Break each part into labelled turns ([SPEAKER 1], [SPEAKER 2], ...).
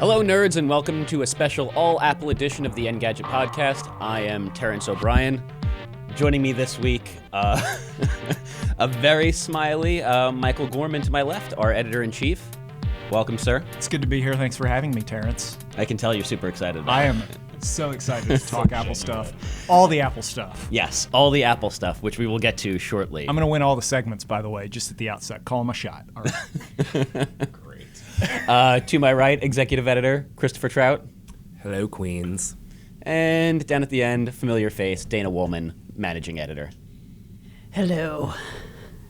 [SPEAKER 1] Hello, nerds, and welcome to a special all-Apple edition of the Engadget podcast. I am Terrence O'Brien. Joining me this week, a very smiley Michael Gorman to my left, our editor-in-chief. Welcome, sir.
[SPEAKER 2] It's good to be here. Thanks for having me, Terrence.
[SPEAKER 1] I can tell you're super excited about
[SPEAKER 2] I
[SPEAKER 1] it.
[SPEAKER 2] am so excited to talk Apple stuff. All the Apple stuff.
[SPEAKER 1] Yes, all the Apple stuff, which we will get to shortly.
[SPEAKER 2] I'm going to win all the segments, by the way, just at the outset. Call them a shot. All right.
[SPEAKER 1] Great. To my right, executive editor, Christopher Trout.
[SPEAKER 3] Hello, Queens.
[SPEAKER 1] And down at the end, familiar face, Dana Wollman, managing editor.
[SPEAKER 4] Hello.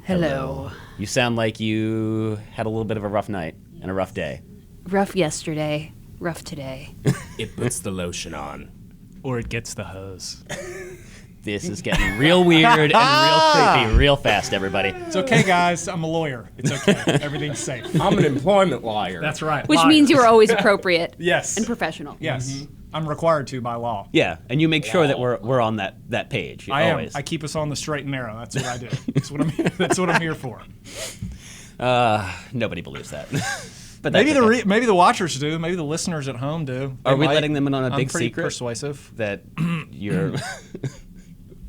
[SPEAKER 4] Hello.
[SPEAKER 1] You sound like you had a little bit of a rough night and a rough day.
[SPEAKER 4] Rough yesterday, rough today.
[SPEAKER 3] It puts the lotion on.
[SPEAKER 2] Or it gets the hose.
[SPEAKER 1] This is getting real weird and real creepy real fast, everybody.
[SPEAKER 2] It's okay, guys. I'm a lawyer. It's okay. Everything's safe.
[SPEAKER 3] I'm an employment lawyer.
[SPEAKER 2] That's right.
[SPEAKER 4] Which
[SPEAKER 2] Liar.
[SPEAKER 4] means you are always appropriate.
[SPEAKER 2] Yes.
[SPEAKER 4] And professional.
[SPEAKER 2] Yes. I'm required to by law.
[SPEAKER 1] Yeah, and you make sure that we're on that page.
[SPEAKER 2] I
[SPEAKER 1] always.
[SPEAKER 2] am. I keep us on the straight and narrow. That's what I do. That's what I'm here for.
[SPEAKER 1] Nobody believes that. But
[SPEAKER 2] Maybe
[SPEAKER 1] that's okay.
[SPEAKER 2] maybe the watchers do. Maybe the listeners at home do.
[SPEAKER 1] Are we
[SPEAKER 2] might.
[SPEAKER 1] letting them in on a
[SPEAKER 2] I'm
[SPEAKER 1] big
[SPEAKER 2] pretty
[SPEAKER 1] secret?
[SPEAKER 2] Persuasive.
[SPEAKER 1] That you're...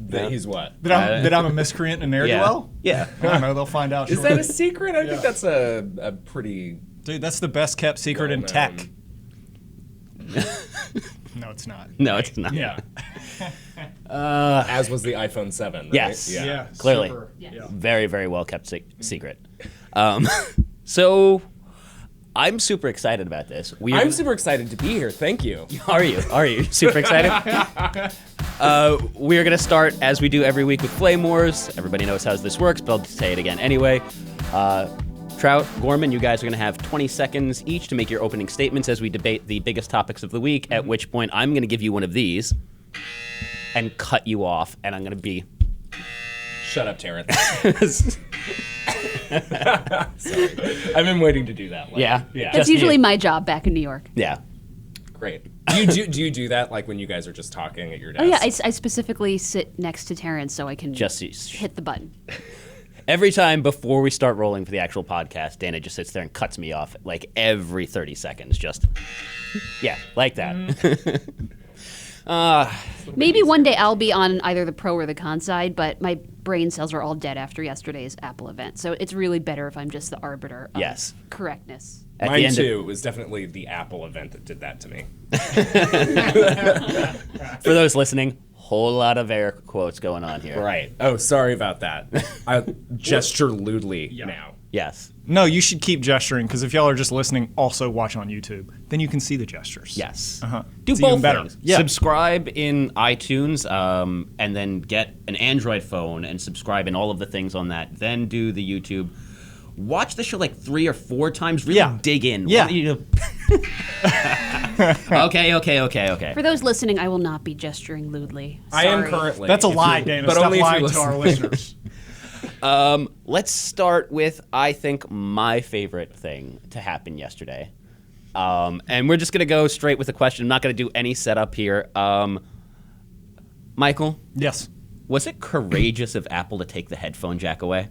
[SPEAKER 3] That he's what?
[SPEAKER 2] That I'm a miscreant and ne'er do well.
[SPEAKER 1] Yeah.
[SPEAKER 2] I don't know. They'll find out.
[SPEAKER 3] Is
[SPEAKER 2] shortly.
[SPEAKER 3] that a secret? I think that's a pretty...
[SPEAKER 2] Dude, that's the best kept secret in
[SPEAKER 3] well-known.
[SPEAKER 2] tech. No, it's not.
[SPEAKER 1] No, it's not.
[SPEAKER 2] Yeah.
[SPEAKER 3] As was the iPhone 7, right?
[SPEAKER 1] Yes.
[SPEAKER 2] Yeah.
[SPEAKER 1] Clearly.
[SPEAKER 2] Super.
[SPEAKER 4] Yeah.
[SPEAKER 2] Yeah.
[SPEAKER 1] Very, very well kept secret. So I'm super excited about this.
[SPEAKER 3] I'm super excited to be here. Thank you.
[SPEAKER 1] Are you super excited? We're going to start, as we do every week, with Flame Wars. Everybody knows how this works, but I'll just say it again anyway. Trout, Gorman, you guys are going to have 20 seconds each to make your opening statements as we debate the biggest topics of the week, at which point I'm going to give you one of these and cut you off, and I'm going to be...
[SPEAKER 3] Shut up, Terrence. Sorry. I've been waiting to do that.
[SPEAKER 1] Yeah.
[SPEAKER 3] Yeah.
[SPEAKER 4] That's
[SPEAKER 1] Just
[SPEAKER 4] usually
[SPEAKER 1] you.
[SPEAKER 4] my job back in New York.
[SPEAKER 1] Yeah.
[SPEAKER 3] Great. Do you do that like when you guys are just talking at your desk?
[SPEAKER 4] Oh, yeah. I specifically sit next to Terrence so I can
[SPEAKER 1] Just
[SPEAKER 4] hit the button.
[SPEAKER 1] every time before we start rolling for the actual podcast, Dana just sits there and cuts me off like every 30 seconds. Just, yeah, like that.
[SPEAKER 4] Maybe one day I'll be on either the pro or the con side, but my brain cells are all dead after yesterday's Apple event. So it's really better if I'm just the arbiter of
[SPEAKER 1] Yes.
[SPEAKER 4] correctness.
[SPEAKER 1] At the
[SPEAKER 3] Mine
[SPEAKER 1] end
[SPEAKER 3] too. It was definitely the Apple event that did that to me.
[SPEAKER 1] For those listening, whole lot of air quotes going on here.
[SPEAKER 3] Right. Oh, sorry about that. I gesture lewdly now.
[SPEAKER 1] Yes.
[SPEAKER 2] No, you should keep gesturing because if y'all are just listening, also watch on YouTube. Then you can see the gestures.
[SPEAKER 1] Yes.
[SPEAKER 2] Uh-huh.
[SPEAKER 1] Do
[SPEAKER 2] It's
[SPEAKER 1] both
[SPEAKER 2] even better.
[SPEAKER 1] things.
[SPEAKER 2] Yeah.
[SPEAKER 1] Subscribe in iTunes, and then get an Android phone and subscribe in all of the things on that. Then do the YouTube. Watch the show like 3 or 4 times. Really dig in.
[SPEAKER 2] Yeah.
[SPEAKER 1] Okay.
[SPEAKER 4] For those listening, I will not be gesturing lewdly.
[SPEAKER 3] I am
[SPEAKER 4] Sorry.
[SPEAKER 3] currently.
[SPEAKER 2] That's a
[SPEAKER 3] if
[SPEAKER 2] lie,
[SPEAKER 3] you-
[SPEAKER 2] Dana.
[SPEAKER 3] But
[SPEAKER 2] Stop
[SPEAKER 3] only if
[SPEAKER 2] lying
[SPEAKER 3] you
[SPEAKER 2] to our
[SPEAKER 3] listen.
[SPEAKER 2] listeners.
[SPEAKER 1] Let's start with, I think, my favorite thing to happen yesterday. And we're just going to go straight with the question. I'm not going to do any setup here. Michael,
[SPEAKER 2] Yes.
[SPEAKER 1] was it courageous of Apple to take the headphone jack away?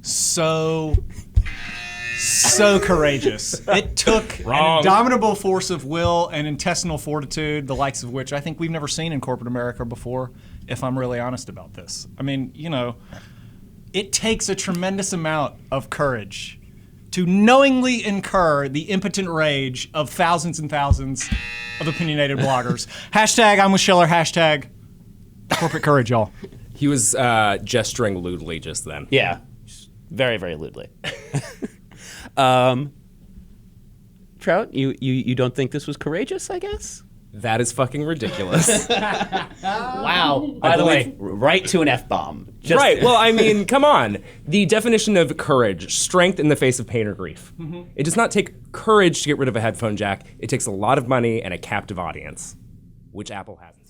[SPEAKER 2] So courageous. It took an
[SPEAKER 3] Wrong.
[SPEAKER 2] indomitable force of will and intestinal fortitude, the likes of which I think we've never seen in corporate America before, if I'm really honest about this. I mean, it takes a tremendous amount of courage to knowingly incur the impotent rage of thousands and thousands of opinionated bloggers. Hashtag I'm with Schiller, hashtag corporate courage, y'all.
[SPEAKER 3] He was gesturing lewdly just then.
[SPEAKER 1] Yeah. Very, very lewdly. Trout, you don't think this was courageous, I guess?
[SPEAKER 3] That is fucking ridiculous.
[SPEAKER 1] Wow. By the way, right to an F-bomb.
[SPEAKER 3] Right. Well, I mean, come on. The definition of courage, strength in the face of pain or grief. It does not take courage to get rid of a headphone jack. It takes a lot of money and a captive audience, which Apple hasn't.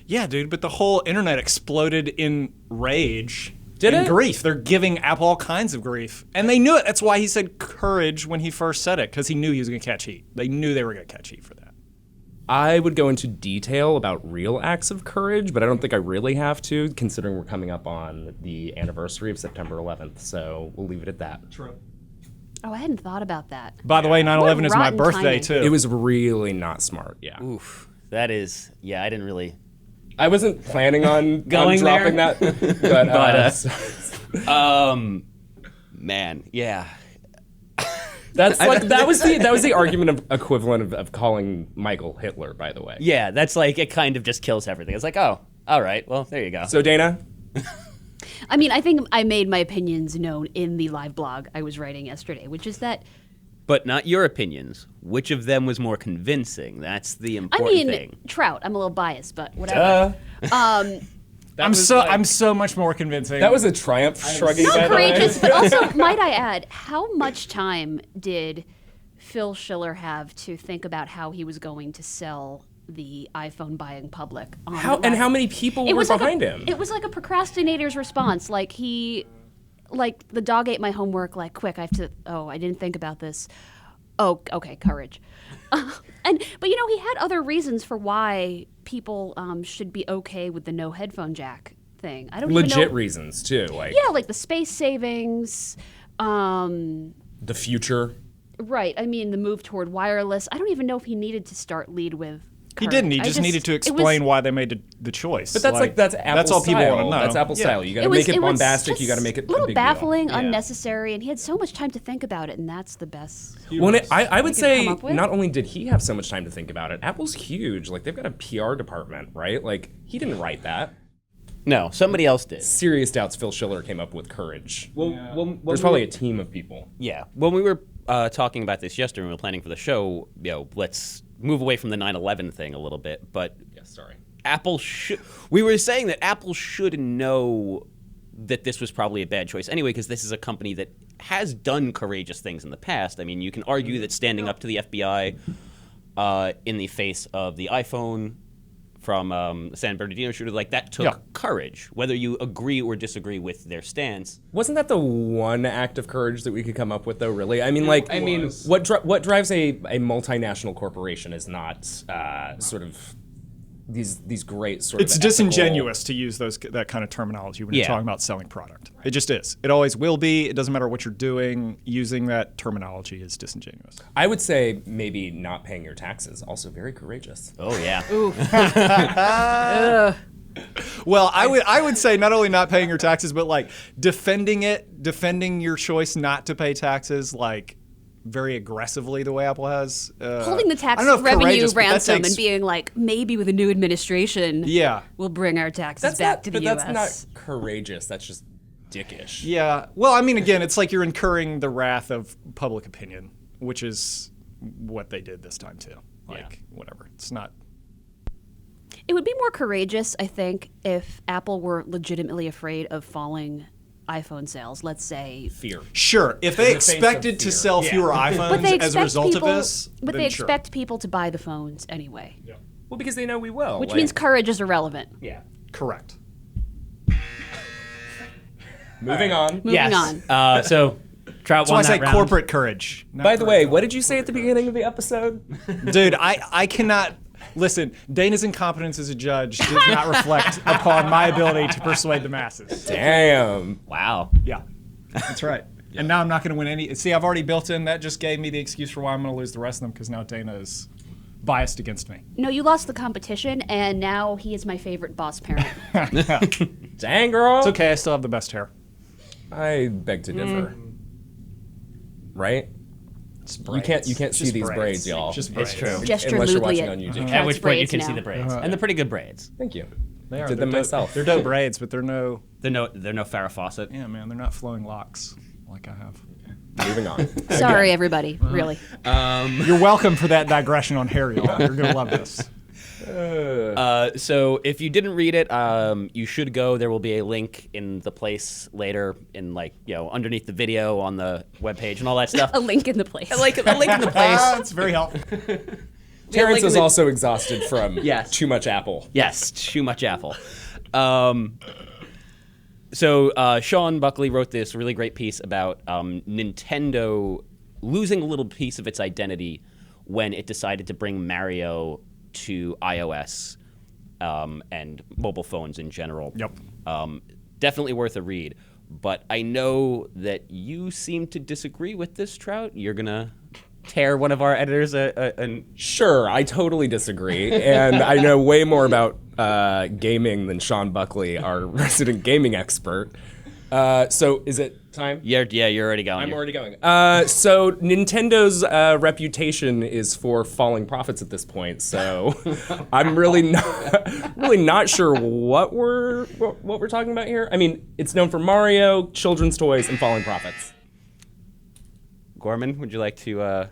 [SPEAKER 2] Yeah, dude, but the whole internet exploded in rage.
[SPEAKER 3] Did
[SPEAKER 2] and
[SPEAKER 3] it?
[SPEAKER 2] grief. They're giving Apple all kinds of grief. And they knew it. That's why he said courage when he first said it, because he knew he was going to catch heat. They knew they were going to catch heat for that.
[SPEAKER 3] I would go into detail about real acts of courage, but I don't think I really have to, considering we're coming up on the anniversary of September 11th. So we'll leave it at that.
[SPEAKER 2] True.
[SPEAKER 4] Oh, I hadn't thought about that.
[SPEAKER 2] By the way, 9/11 is my
[SPEAKER 4] rotten
[SPEAKER 2] birthday
[SPEAKER 4] timing.
[SPEAKER 2] too.
[SPEAKER 3] It was really not smart. Yeah.
[SPEAKER 1] Oof. That is, yeah, I didn't really.
[SPEAKER 3] I wasn't planning on
[SPEAKER 1] Going
[SPEAKER 3] dropping
[SPEAKER 1] there.
[SPEAKER 3] that, but
[SPEAKER 1] Man, yeah.
[SPEAKER 3] that's like that was the argument of equivalent of calling Michael Hitler, by the way.
[SPEAKER 1] Yeah, that's like, it kind of just kills everything. It's like, oh, all right, well, there you go.
[SPEAKER 3] So Dana,
[SPEAKER 4] I mean, I think I made my opinions known in the live blog I was writing yesterday, which is that,
[SPEAKER 1] But not your opinions. Which of them was more convincing? That's the important thing.
[SPEAKER 4] Trout. I'm a little biased, but whatever.
[SPEAKER 2] I'm so much more convincing.
[SPEAKER 3] that was a triumph shrugging.
[SPEAKER 4] So
[SPEAKER 3] by the way.
[SPEAKER 4] courageous, but also, might I add, how much time did Phil Schiller have to think about how he was going to sell the iPhone buying public?
[SPEAKER 3] How many people were behind him?
[SPEAKER 4] It was like a procrastinator's response. Like the dog ate my homework. Like, quick, I have to. Oh, I didn't think about this. Oh, okay, courage. But he had other reasons for why people should be okay with the no headphone jack thing. I don't even know.
[SPEAKER 3] Legit reasons too, like
[SPEAKER 4] Like the space savings.
[SPEAKER 3] the future.
[SPEAKER 4] Right. I mean, the move toward wireless. I don't even know if he needed to lead with.
[SPEAKER 2] He
[SPEAKER 4] courage.
[SPEAKER 2] didn't. He just needed to explain why they made the choice.
[SPEAKER 3] But that's Apple
[SPEAKER 2] that's all people
[SPEAKER 3] style.
[SPEAKER 2] want to know.
[SPEAKER 3] That's Apple
[SPEAKER 2] Yeah.
[SPEAKER 3] style. You got to make it bombastic. You got to make it
[SPEAKER 4] a little
[SPEAKER 3] a big
[SPEAKER 4] baffling,
[SPEAKER 3] deal.
[SPEAKER 4] unnecessary, and he had so much time to think about it, and that's the best.
[SPEAKER 3] Well, I would
[SPEAKER 4] could
[SPEAKER 3] say
[SPEAKER 4] come up with?
[SPEAKER 3] not only did he have so much time to think about it, Apple's huge. Like they've got a PR department, right? Like he didn't write that.
[SPEAKER 1] No, somebody else did.
[SPEAKER 3] Serious doubts Phil Schiller came up with courage.
[SPEAKER 1] Well,
[SPEAKER 3] There's probably a team of people.
[SPEAKER 1] Yeah. When we were talking about this yesterday, when we were planning for the show, let's move away from the 9/11 thing a little bit. But
[SPEAKER 3] Sorry.
[SPEAKER 1] We were saying that Apple should know that this was probably a bad choice anyway, because this is a company that has done courageous things in the past. I mean, you can argue that standing up to the FBI in the face of the iPhone from San Bernardino shooter, like that took courage, whether you agree or disagree with their stance.
[SPEAKER 3] Wasn't that the one act of courage that we could come up with, though? Really, I mean, what drives a multinational corporation is not sort of these great sort
[SPEAKER 2] It's
[SPEAKER 3] of ethical-
[SPEAKER 2] disingenuous to use that kind of terminology when you're talking about selling product. It just is. It always will be. It doesn't matter what you're doing. Using that terminology is disingenuous.
[SPEAKER 3] I would say maybe not paying your taxes, also very courageous.
[SPEAKER 1] Oh yeah.
[SPEAKER 2] Well, I would say not only not paying your taxes, but like defending your choice not to pay taxes, like very aggressively the way Apple has.
[SPEAKER 4] Holding the tax
[SPEAKER 2] I don't know if
[SPEAKER 4] revenue
[SPEAKER 2] courageous, but that
[SPEAKER 4] ransom
[SPEAKER 2] takes-
[SPEAKER 4] and being like, maybe with a new administration, we'll bring our taxes back to the U.S.
[SPEAKER 3] That's not courageous. That's just dickish.
[SPEAKER 2] Yeah. Well, I mean, again, it's like you're incurring the wrath of public opinion, which is what they did this time too. Like, whatever. It's not.
[SPEAKER 4] It would be more courageous, I think, if Apple were legitimately afraid of falling iPhone sales. Let's say
[SPEAKER 3] Fear.
[SPEAKER 2] Sure, if they
[SPEAKER 3] the face of
[SPEAKER 2] expected to
[SPEAKER 3] fear.
[SPEAKER 2] sell fewer iPhones as a result of this,
[SPEAKER 4] but
[SPEAKER 2] then
[SPEAKER 4] they
[SPEAKER 2] sure.
[SPEAKER 4] expect people to buy the phones anyway,
[SPEAKER 3] Well, because they know we will.
[SPEAKER 4] which means courage is irrelevant.
[SPEAKER 3] yeah.
[SPEAKER 2] Correct.
[SPEAKER 3] Moving on.
[SPEAKER 4] Moving on.
[SPEAKER 1] So Trout
[SPEAKER 2] That's why I
[SPEAKER 1] won
[SPEAKER 2] say
[SPEAKER 1] that round.
[SPEAKER 2] corporate courage. not
[SPEAKER 3] By the
[SPEAKER 2] correct.
[SPEAKER 3] way, what did you say at the beginning of the episode?
[SPEAKER 2] Dude, I cannot. Listen, Dana's incompetence as a judge does not reflect upon my ability to persuade the masses.
[SPEAKER 3] Damn.
[SPEAKER 1] Wow.
[SPEAKER 2] Yeah, that's right. And now I'm not going to win any. See, I've already built in. That just gave me the excuse for why I'm going to lose the rest of them, because now Dana is biased against me.
[SPEAKER 4] No, you lost the competition, and now he is my favorite boss parent.
[SPEAKER 3] Dang, girl.
[SPEAKER 2] It's okay. I still have the best hair.
[SPEAKER 3] I beg to differ. Right? You can't see
[SPEAKER 2] Just
[SPEAKER 3] these braids, y'all.
[SPEAKER 2] Just
[SPEAKER 1] It's
[SPEAKER 2] braids.
[SPEAKER 1] true.
[SPEAKER 4] Gesture
[SPEAKER 3] Unless you're
[SPEAKER 4] lewdly
[SPEAKER 3] watching
[SPEAKER 4] at
[SPEAKER 3] on YouTube.
[SPEAKER 4] Trout's
[SPEAKER 1] At which point you
[SPEAKER 4] braids
[SPEAKER 1] can see
[SPEAKER 4] now.
[SPEAKER 1] the braids, and they're pretty good braids.
[SPEAKER 3] Thank you.
[SPEAKER 2] They are.
[SPEAKER 3] Did
[SPEAKER 2] They're
[SPEAKER 3] them
[SPEAKER 2] dope-
[SPEAKER 3] myself.
[SPEAKER 2] They're dope braids, but they're no.
[SPEAKER 1] They're no Farrah Fawcett.
[SPEAKER 2] Yeah, man, they're not flowing locks like I have.
[SPEAKER 3] Moving on.
[SPEAKER 4] Sorry, everybody. Really.
[SPEAKER 2] You're welcome for that digression on hair, y'all. You're gonna love this.
[SPEAKER 1] So if you didn't read it, you should go. There will be a link in the place later, in underneath the video on the webpage and all that stuff.
[SPEAKER 4] A link in the place.
[SPEAKER 1] a link in the place.
[SPEAKER 2] It's very helpful.
[SPEAKER 3] Terrence
[SPEAKER 1] like
[SPEAKER 3] is
[SPEAKER 1] the-
[SPEAKER 3] also exhausted from
[SPEAKER 1] Yes.
[SPEAKER 3] too much Apple.
[SPEAKER 1] Yes, too much Apple. So Sean Buckley wrote this really great piece about Nintendo losing a little piece of its identity when it decided to bring Mario to iOS and mobile phones in general.
[SPEAKER 2] Yep.
[SPEAKER 1] Definitely worth a read. But I know that you seem to disagree with this, Trout. You're going to tear one of our editors
[SPEAKER 3] Sure, I totally disagree, and I know way more about gaming than Sean Buckley, our resident gaming expert. So is it time?
[SPEAKER 1] Yeah, you're already going.
[SPEAKER 3] I'm already going. So Nintendo's reputation is for falling profits at this point. So I'm really not sure what we're talking about here. I mean, it's known for Mario, children's toys, and falling profits.
[SPEAKER 1] Gorman, would you like to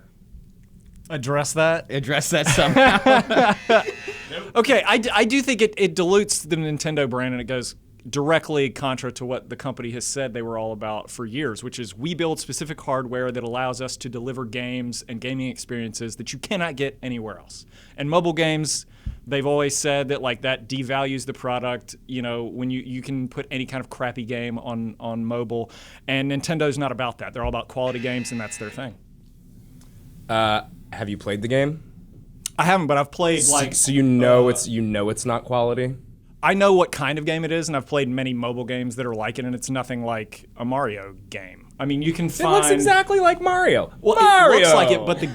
[SPEAKER 2] Address that?
[SPEAKER 1] address that somehow?
[SPEAKER 2] Okay, I do think it dilutes the Nintendo brand, and it goes directly contra to what the company has said they were all about for years, which is we build specific hardware that allows us to deliver games and gaming experiences that you cannot get anywhere else. And mobile games, they've always said that like that devalues the product, you know, when you can put any kind of crappy game on mobile, and Nintendo's not about that. They're all about quality games, and that's their thing.
[SPEAKER 3] Have you played the game?
[SPEAKER 2] I haven't, but I've played
[SPEAKER 3] So you know it's not quality.
[SPEAKER 2] I know what kind of game it is, and I've played many mobile games that are like it, and it's nothing like a Mario game. I mean, you can find...
[SPEAKER 3] It looks exactly like Mario.
[SPEAKER 2] Well,
[SPEAKER 3] Mario!
[SPEAKER 2] it looks like it, but the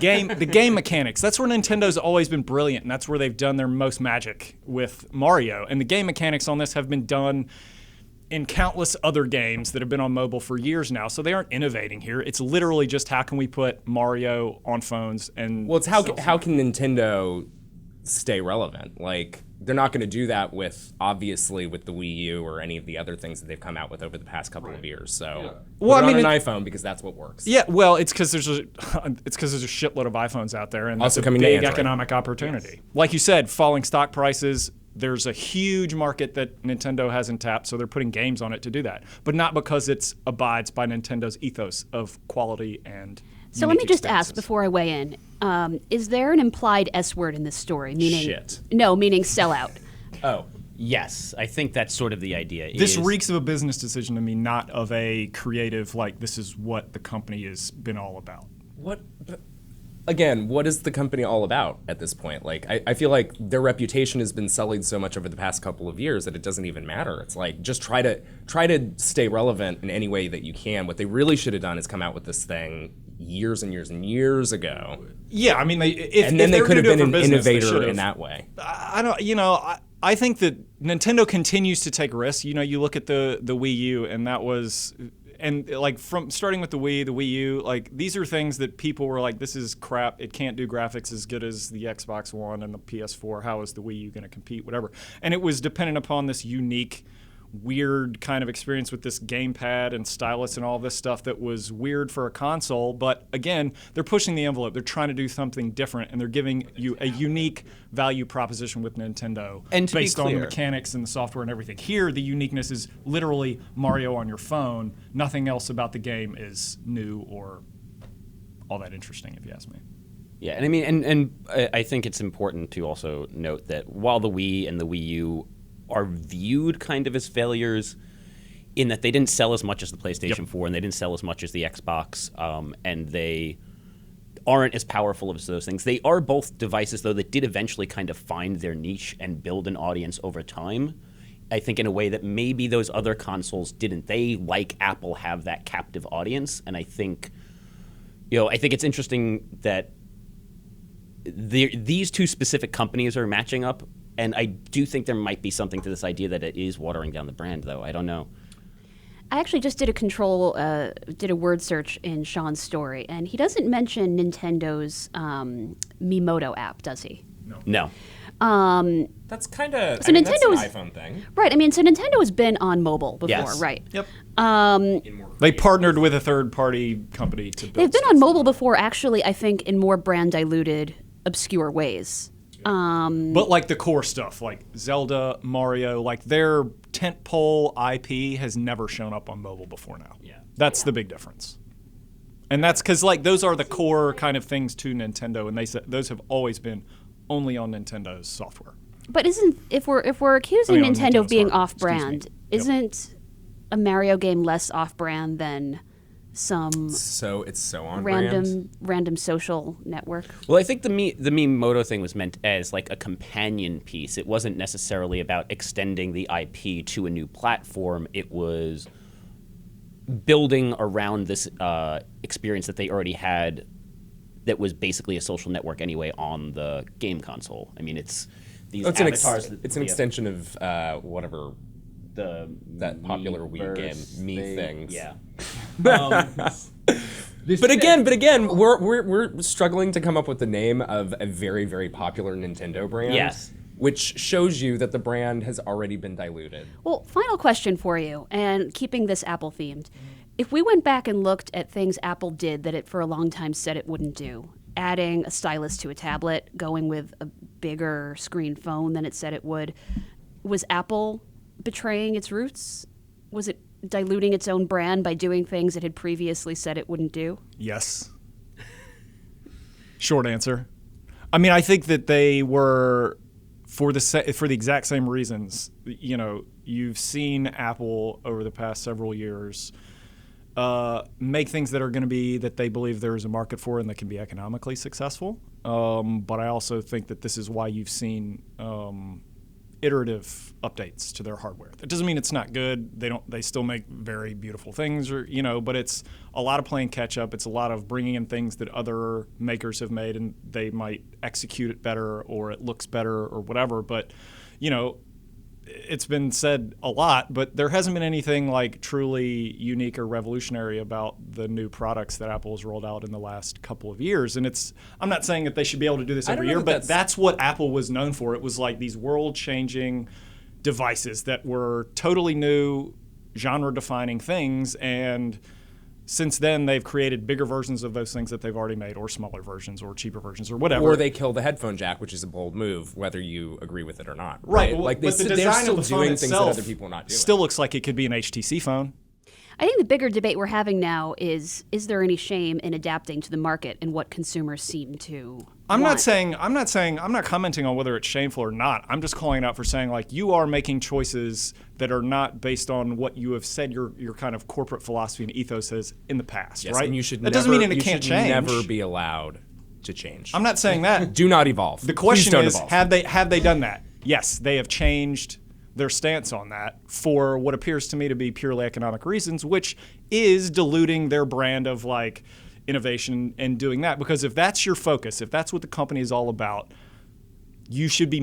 [SPEAKER 2] game mechanics, that's where Nintendo's always been brilliant, and that's where they've done their most magic with Mario. And the game mechanics on this have been done in countless other games that have been on mobile for years now, so they aren't innovating here. It's literally just how can we put Mario on phones and...
[SPEAKER 3] Well, it's how can Nintendo stay relevant? Like, they're not going to do that with the Wii U or any of the other things that they've come out with over the past couple of years. So,
[SPEAKER 2] Well,
[SPEAKER 3] put
[SPEAKER 2] I
[SPEAKER 3] it
[SPEAKER 2] mean,
[SPEAKER 3] on an iPhone because that's what works.
[SPEAKER 2] Yeah, well, it's because there's a shitload of iPhones out there, and that's
[SPEAKER 3] Also
[SPEAKER 2] a
[SPEAKER 3] coming to
[SPEAKER 2] big
[SPEAKER 3] Android.
[SPEAKER 2] economic opportunity. Like you said, falling stock prices. There's a huge market that Nintendo hasn't tapped, so they're putting games on it to do that. But not because it abides by Nintendo's ethos of quality and.
[SPEAKER 4] So let me
[SPEAKER 2] unique
[SPEAKER 4] just ask
[SPEAKER 2] experiences.
[SPEAKER 4] before I weigh in: is there an implied S word in this story? Meaning
[SPEAKER 1] Shit.
[SPEAKER 4] No, meaning sellout.
[SPEAKER 3] Oh,
[SPEAKER 1] Yes, I think that's sort of the idea.
[SPEAKER 2] This
[SPEAKER 1] is,
[SPEAKER 2] reeks of a business decision to me, not of a creative, like, this is what the company has been all about.
[SPEAKER 3] what is the company all about at this point? Like, I feel like their reputation has been sullied so much over the past couple of years that it doesn't even matter. It's like, just try to stay relevant in any way that you can. What they really should have done is come out with this thing years and years and years ago.
[SPEAKER 2] Yeah, I mean, if
[SPEAKER 3] Then they
[SPEAKER 2] they're
[SPEAKER 3] could have
[SPEAKER 2] gonna do it
[SPEAKER 3] been
[SPEAKER 2] for
[SPEAKER 3] an
[SPEAKER 2] business, they
[SPEAKER 3] innovator
[SPEAKER 2] should've.
[SPEAKER 3] in that way.
[SPEAKER 2] I think that Nintendo continues to take risks. You know, you look at the Wii U, and that was, and like from starting with the Wii U, like these are things that people were like, this is crap. It can't do graphics as good as the Xbox One and the PS4. How is the Wii U going to compete? Whatever. And it was dependent upon this unique, weird kind of experience with this gamepad and stylus and all this stuff that was weird for a console. But again, they're pushing the envelope. They're trying to do something different, and they're giving you a unique value proposition with Nintendo
[SPEAKER 1] And to be
[SPEAKER 2] based on the
[SPEAKER 1] clear-
[SPEAKER 2] mechanics and the software and everything. Here, the uniqueness is literally Mario on your phone. Nothing else about the game is new or all that interesting, if you ask me.
[SPEAKER 1] Yeah, and I mean, and I think it's important to also note that while the Wii and the Wii U are viewed kind of as failures in that they didn't sell as much as the PlayStation 4 and they didn't sell as much as the Xbox, and they aren't as powerful as those things. They are both devices, though, that did eventually kind of find their niche and build an audience over time. I think in a way that maybe those other consoles didn't. They, like Apple, have that captive audience, and I think it's interesting that these two specific companies are matching up. And I do think there might be something to this idea that it is watering down the brand, though. I don't know.
[SPEAKER 4] I actually just did a word search in Sean's story, and he doesn't mention Nintendo's Miimoto app, does he?
[SPEAKER 1] No.
[SPEAKER 3] That's kind of
[SPEAKER 4] So
[SPEAKER 3] that's
[SPEAKER 4] Nintendo
[SPEAKER 3] an
[SPEAKER 4] is-
[SPEAKER 3] iPhone thing.
[SPEAKER 4] Right. I mean, so Nintendo has been on mobile before,
[SPEAKER 1] Yes.
[SPEAKER 4] right?
[SPEAKER 2] Yep.
[SPEAKER 3] In more
[SPEAKER 2] They partnered with a third-party company to build
[SPEAKER 4] They've been
[SPEAKER 2] stuff.
[SPEAKER 4] on mobile before, actually, I think, in more brand diluted, obscure ways.
[SPEAKER 2] But like the core stuff, like Zelda, Mario, like their tentpole IP has never shown up on mobile before now.
[SPEAKER 1] Yeah.
[SPEAKER 2] That's the big difference. And that's because like those are the core kind of things to Nintendo, and they said those have always been only on Nintendo's software.
[SPEAKER 4] But if we're accusing
[SPEAKER 2] I mean, on
[SPEAKER 4] Nintendo of
[SPEAKER 2] Nintendo's
[SPEAKER 4] being
[SPEAKER 2] hardware,
[SPEAKER 4] off-brand,
[SPEAKER 2] excuse me. Yep.
[SPEAKER 4] isn't a Mario game less off-brand than some
[SPEAKER 3] So it's so on brand.
[SPEAKER 4] random social network?
[SPEAKER 1] Well, I think the Miimoto thing was meant as like a companion piece. It wasn't necessarily about extending the IP to a new platform. It was building around this experience that they already had that was basically a social network anyway on the game console. I mean, it's these avatars.
[SPEAKER 3] It's an extension of whatever that popular Wii game, Me Things.
[SPEAKER 1] Yeah.
[SPEAKER 3] But again, we're struggling to come up with the name of a very, very popular Nintendo brand.
[SPEAKER 1] Yes.
[SPEAKER 3] Which shows you that the brand has already been diluted.
[SPEAKER 4] Well, final question for you, and keeping this Apple themed. If we went back and looked at things Apple did that it for a long time said it wouldn't do, adding a stylus to a tablet, going with a bigger screen phone than it said it would, was Apple betraying its roots? Was it diluting its own brand by doing things it had previously said it wouldn't do?
[SPEAKER 2] Yes. Short answer. I mean, I think that they were for the exact same reasons. You know, you've seen Apple over the past several years make things that are going to be that they believe there is a market for and that can be economically successful. But I also think that this is why you've seen iterative updates to their hardware. That doesn't mean it's not good. They still make very beautiful things, or but it's a lot of playing catch up. It's a lot of bringing in things that other makers have made and they might execute it better or it looks better or whatever. But it's been said a lot, but there hasn't been anything like truly unique or revolutionary about the new products that Apple has rolled out in the last couple of years. And I'm not saying that they should be able to do this every year, but that's what Apple was known for. It was like these world-changing devices that were totally new, genre-defining things, and since then, they've created bigger versions of those things that they've already made, or smaller versions, or cheaper versions, or whatever.
[SPEAKER 3] Or they kill the headphone jack, which is a bold move, whether you agree with it or not.
[SPEAKER 2] Right.
[SPEAKER 3] Like
[SPEAKER 2] but the
[SPEAKER 3] they're
[SPEAKER 2] design
[SPEAKER 3] still
[SPEAKER 2] of the phone
[SPEAKER 3] doing things that
[SPEAKER 2] itself
[SPEAKER 3] other people are not doing.
[SPEAKER 2] still looks like it could be an HTC phone.
[SPEAKER 4] I think the bigger debate we're having now is there any shame in adapting to the market and what consumers seem to
[SPEAKER 2] I'm
[SPEAKER 4] want?
[SPEAKER 2] I'm not commenting on whether it's shameful or not. I'm just calling it out for saying, like, you are making choices that are not based on what you have said your kind of corporate philosophy and ethos is in the past,
[SPEAKER 3] Yes,
[SPEAKER 2] right?
[SPEAKER 3] and you should
[SPEAKER 2] that
[SPEAKER 3] never,
[SPEAKER 2] doesn't mean it can't change.
[SPEAKER 3] never be allowed to change.
[SPEAKER 2] I'm not saying that.
[SPEAKER 3] Do not evolve.
[SPEAKER 2] The question
[SPEAKER 3] Please
[SPEAKER 2] is,
[SPEAKER 3] don't evolve.
[SPEAKER 2] have they done that? Yes, they have changed their stance on that for what appears to me to be purely economic reasons, which is diluting their brand of like innovation and doing that. Because if that's your focus, if that's what the company is all about, you should be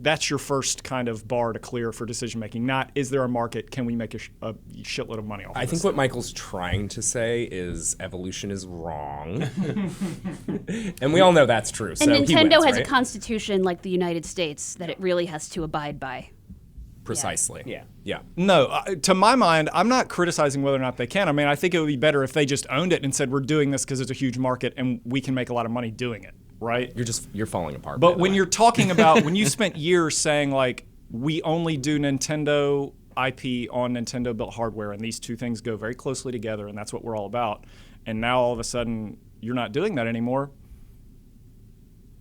[SPEAKER 2] that's your first kind of bar to clear for decision making. Not, is there a market? Can we make a shitload of money off of
[SPEAKER 3] I
[SPEAKER 2] this
[SPEAKER 3] think
[SPEAKER 2] thing?
[SPEAKER 3] what Michael's trying to say is evolution is wrong. And we all know that's true.
[SPEAKER 4] And
[SPEAKER 3] so he
[SPEAKER 4] Nintendo
[SPEAKER 3] wins,
[SPEAKER 4] has
[SPEAKER 3] right?
[SPEAKER 4] a constitution like the United States that it really has to abide by.
[SPEAKER 3] Precisely.
[SPEAKER 1] Yeah.
[SPEAKER 3] Yeah.
[SPEAKER 2] No, to my mind, I'm not criticizing whether or not they can. I mean, I think it would be better if they just owned it and said, we're doing this because it's a huge market and we can make a lot of money doing it, right?
[SPEAKER 3] You're falling apart.
[SPEAKER 2] But when you're talking about, when you spent years saying, like, we only do Nintendo IP on Nintendo-built hardware, and these two things go very closely together, and that's what we're all about, and now all of a sudden you're not doing that anymore,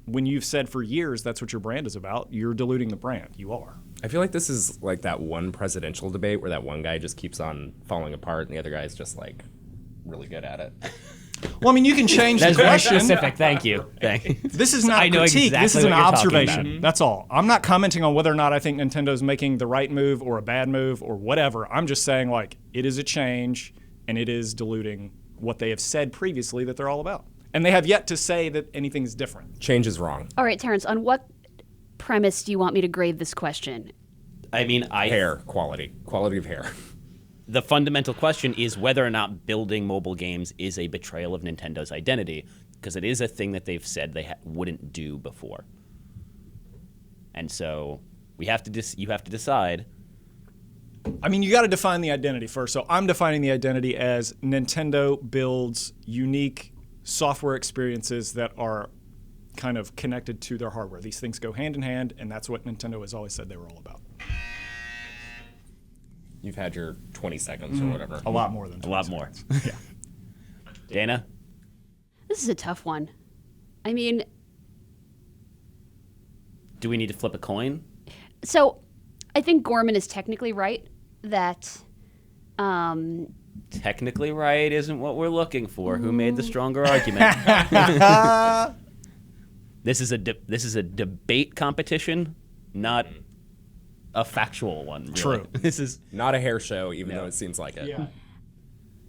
[SPEAKER 2] when you've said for years that's what your brand is about, you're diluting the brand. You are.
[SPEAKER 3] I feel like this is like that one presidential debate where that one guy just keeps on falling apart and the other guy's just like really good at it.
[SPEAKER 2] Well, I mean, you can change the
[SPEAKER 1] That's very
[SPEAKER 2] question.
[SPEAKER 1] specific. Thank you.
[SPEAKER 2] This is not
[SPEAKER 1] I know
[SPEAKER 2] critique.
[SPEAKER 1] exactly
[SPEAKER 2] This is
[SPEAKER 1] what
[SPEAKER 2] an
[SPEAKER 1] you're talking
[SPEAKER 2] observation.
[SPEAKER 1] about.
[SPEAKER 2] That's all. I'm not commenting on whether or not I think Nintendo's making the right move or a bad move or whatever. I'm just saying, like, it is a change and it is diluting what they have said previously that they're all about. And they have yet to say that anything's different.
[SPEAKER 3] Change is wrong.
[SPEAKER 4] All right, Terrence, on what premise do you want me to grade this question?
[SPEAKER 1] I mean,
[SPEAKER 3] Hair quality of hair.
[SPEAKER 1] the fundamental question is whether or not building mobile games is a betrayal of Nintendo's identity, because it is a thing that they've said they wouldn't do before. And so you have to decide.
[SPEAKER 2] I mean, you got to define the identity first. So I'm defining the identity as Nintendo builds unique software experiences that are kind of connected to their hardware. These things go hand in hand, and that's what Nintendo has always said they were all about.
[SPEAKER 3] You've had your 20 seconds or whatever.
[SPEAKER 2] A lot more than 20
[SPEAKER 1] A lot more.
[SPEAKER 2] seconds. Yeah.
[SPEAKER 1] Dana?
[SPEAKER 4] This is a tough one. I mean,
[SPEAKER 1] Do we need to flip a coin?
[SPEAKER 4] so I think Gorman is technically right that
[SPEAKER 1] Technically right isn't what we're looking for. Who made the stronger argument? This is a debate competition, not a factual one. Really.
[SPEAKER 2] True.
[SPEAKER 1] This is
[SPEAKER 3] Not a hair show, even though it seems like it.
[SPEAKER 2] Yeah.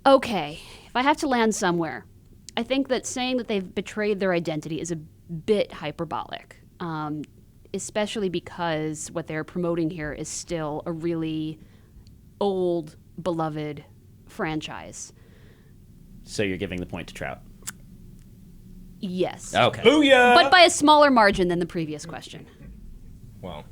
[SPEAKER 4] Okay, if I have to land somewhere, I think that saying that they've betrayed their identity is a bit hyperbolic, especially because what they're promoting here is still a really old, beloved franchise.
[SPEAKER 1] So you're giving the point to Trout.
[SPEAKER 4] Yes.
[SPEAKER 1] Okay.
[SPEAKER 3] Booyah!
[SPEAKER 4] But by a smaller margin than the previous question.
[SPEAKER 3] Well,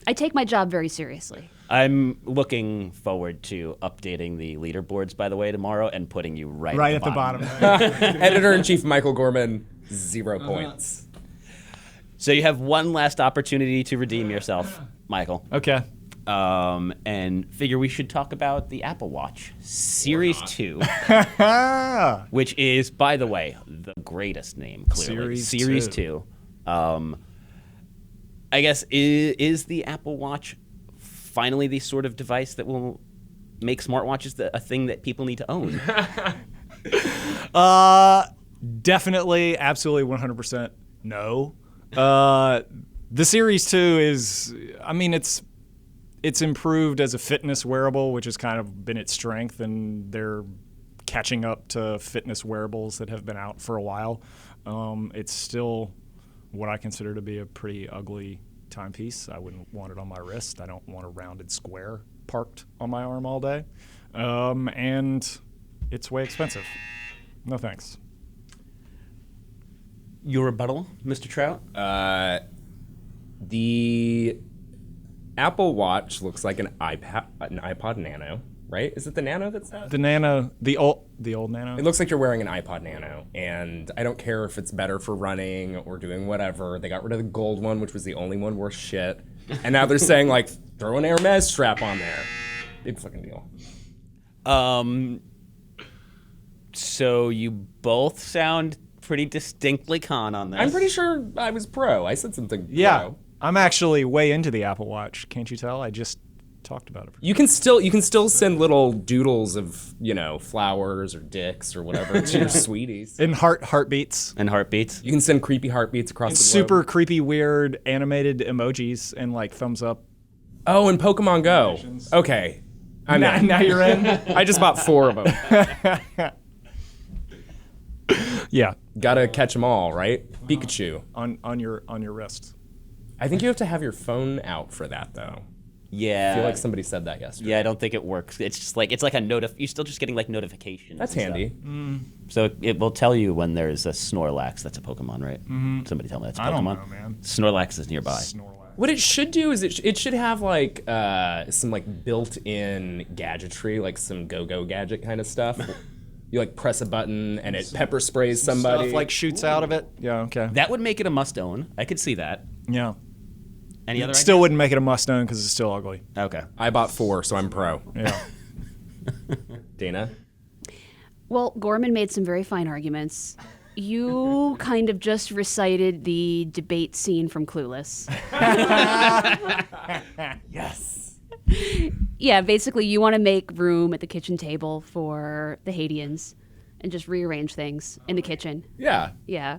[SPEAKER 4] I take my job very seriously.
[SPEAKER 1] I'm looking forward to updating the leaderboards, by the way, tomorrow and putting you right
[SPEAKER 2] at the bottom.
[SPEAKER 3] Editor-in-Chief Michael Gorman, 0 points.
[SPEAKER 1] So you have one last opportunity to redeem yourself, Michael.
[SPEAKER 2] Okay.
[SPEAKER 1] And figure we should talk about the Apple Watch Series 2, which is, by the way, the greatest name, clearly.
[SPEAKER 2] Series
[SPEAKER 1] 2. I guess, is the Apple Watch finally the sort of device that will make smartwatches a thing that people need to own?
[SPEAKER 2] Definitely, absolutely, 100% no. The Series 2 is, I mean, it's improved as a fitness wearable, which has kind of been its strength, and they're catching up to fitness wearables that have been out for a while. It's still what I consider to be a pretty ugly timepiece. I wouldn't want it on my wrist. I don't want a rounded square parked on my arm all day. And it's way expensive. No thanks.
[SPEAKER 1] Your rebuttal, Mr. Trout?
[SPEAKER 3] The Apple Watch looks like an iPod Nano, right? Is it the Nano that's that?
[SPEAKER 2] The Nano, the old Nano.
[SPEAKER 3] It looks like you're wearing an iPod Nano, and I don't care if it's better for running or doing whatever. They got rid of the gold one, which was the only one worth shit, and now they're saying like throw an Hermes strap on there. Big fucking deal.
[SPEAKER 1] So you both sound pretty distinctly con on this.
[SPEAKER 3] I'm pretty sure I was pro. I said something
[SPEAKER 2] Yeah,
[SPEAKER 3] pro.
[SPEAKER 2] I'm actually way into the Apple Watch. Can't you tell? I just talked about it.
[SPEAKER 3] You can still send little doodles of, you know, flowers or dicks or whatever to your sweeties.
[SPEAKER 2] And heartbeats.
[SPEAKER 1] And heartbeats.
[SPEAKER 3] You can send creepy heartbeats across the globe.
[SPEAKER 2] Super creepy, weird animated emojis and like thumbs up.
[SPEAKER 3] Oh, and Pokemon Go. Okay. I'm in.
[SPEAKER 2] Now you're in.
[SPEAKER 3] I just bought 4 of them.
[SPEAKER 2] Yeah,
[SPEAKER 3] Gotta catch them all, right? Pikachu.
[SPEAKER 2] on your wrist.
[SPEAKER 3] I think you have to have your phone out for that, though.
[SPEAKER 1] Yeah.
[SPEAKER 3] I feel like somebody said that yesterday.
[SPEAKER 1] Yeah, I don't think it works. It's just like it's like a you're still just getting like notifications.
[SPEAKER 3] That's
[SPEAKER 1] and
[SPEAKER 3] handy.
[SPEAKER 1] stuff. So it will tell you when there's a Snorlax. That's a Pokemon, right? Somebody tell me that's a Pokemon.
[SPEAKER 2] I don't know, man.
[SPEAKER 1] Snorlax is nearby.
[SPEAKER 2] Snorlax.
[SPEAKER 3] What it should do is it should have like some like built-in gadgetry, like some go-go gadget kind of stuff. You like press a button and it pepper sprays somebody.
[SPEAKER 2] Stuff like shoots out of it. Yeah, okay.
[SPEAKER 1] That would make it a must-own. I could see that.
[SPEAKER 2] Yeah.
[SPEAKER 1] Any other?
[SPEAKER 2] Still wouldn't make it a must-own because it's still ugly.
[SPEAKER 1] Okay.
[SPEAKER 3] I bought 4, so I'm pro.
[SPEAKER 2] Yeah.
[SPEAKER 3] Dana?
[SPEAKER 4] Well, Gorman made some very fine arguments. You kind of just recited the debate scene from Clueless.
[SPEAKER 3] Yes.
[SPEAKER 4] Yeah, basically you want to make room at the kitchen table for the Haitians and just rearrange things in the kitchen.
[SPEAKER 3] Yeah,
[SPEAKER 4] Yeah.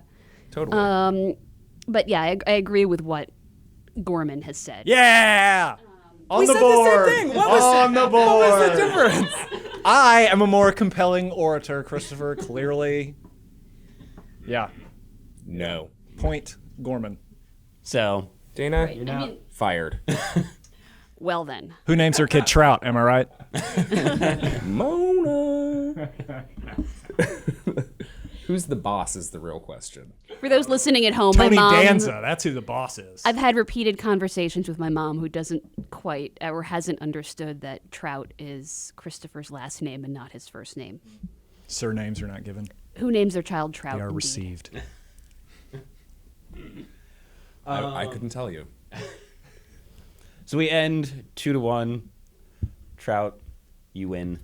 [SPEAKER 3] totally.
[SPEAKER 4] But yeah, I agree with what Gorman has said.
[SPEAKER 2] Yeah. On
[SPEAKER 3] We
[SPEAKER 2] the
[SPEAKER 3] said the same
[SPEAKER 2] board.
[SPEAKER 3] thing. What was-
[SPEAKER 2] On the board.
[SPEAKER 3] What was the difference?
[SPEAKER 2] I am a more compelling orator, Christopher. Clearly. Yeah.
[SPEAKER 3] No.
[SPEAKER 2] Point Gorman.
[SPEAKER 1] So
[SPEAKER 3] Dana,
[SPEAKER 4] I mean,
[SPEAKER 3] fired.
[SPEAKER 4] well then.
[SPEAKER 2] Who names her kid Trout? Am I right?
[SPEAKER 3] Mona. Who's the boss is the real question.
[SPEAKER 4] For those listening at home,
[SPEAKER 2] Tony
[SPEAKER 4] my mom,
[SPEAKER 2] Danza. That's who the boss is.
[SPEAKER 4] I've had repeated conversations with my mom who doesn't quite or hasn't understood that Trout is Christopher's last name and not his first name.
[SPEAKER 2] Surnames are not given.
[SPEAKER 4] Who names their child Trout?
[SPEAKER 2] They are
[SPEAKER 4] indeed.
[SPEAKER 2] received.
[SPEAKER 3] I couldn't tell you.
[SPEAKER 1] we end 2-1. Trout, you win.